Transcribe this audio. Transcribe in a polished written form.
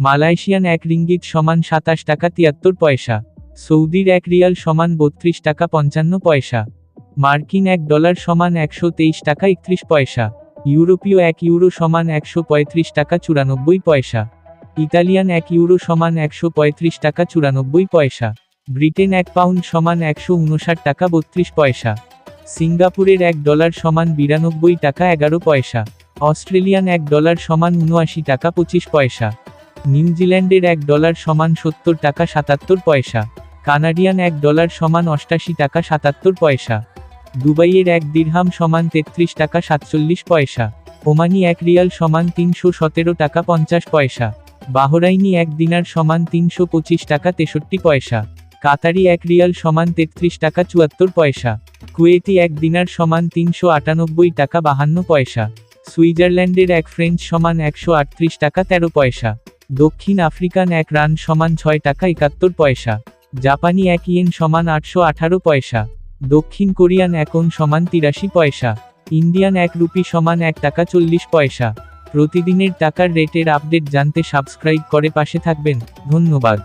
Malaysian এক ringgit সমান 27 টাকা 73 পয়সা। সৌদির এক রিয়াল সমান 32 টাকা 55 পয়সা। মার্কিন $1 সমান 123 টাকা 31 পয়সা। ইউরোপীয় €1 সমান 135 টাকা 94 পয়সা। ইতালিয়ান €1 সমান 135 টাকা 94 পয়সা। ব্রিটেন £1 সমান 159 টাকা 32 পয়সা। সিঙ্গাপুরের $1 সমান 92 টাকা 11 পয়সা। অস্ট্রেলিয়ান $1 সমান 79 টাকা 25 পয়সা। নিউজিল্যান্ডের $1 সমান 70 টাকা 77 পয়সা। কানাডিয়ান $1 সমান 88 টাকা 77 পয়সা। দুবাইয়ের এক দিরহাম সমান 33 টাকা 47 পয়সা। ওমানি এক রিয়াল সমান 317 টাকা 50 পয়সা। বাহরাইনি এক দিনার সমান 325 টাকা 63 পয়সা। কাতারি এক রিয়াল সমান 33 টাকা 74 পয়সা। কুয়েতি এক দিনার সমান 398 টাকা 52 পয়সা। সুইজারল্যান্ডের এক ফ্রেঞ্চ সমান 138 টাকা 13 পয়সা। দক্ষিণ আফ্রিকান এক রান সমান 6 টাকা 71 পয়সা। জাপানি এক ইয়েন সমান 818 পয়সা। দক্ষিণ কোরিয়ান এক ওন সমান 83 পয়সা। ইন্ডিয়ান এক রুপি সমান 1 টাকা 40 পয়সা। প্রতিদিনের টাকার রেটের আপডেট জানতে সাবস্ক্রাইব করে পাশে থাকবেন। ধন্যবাদ।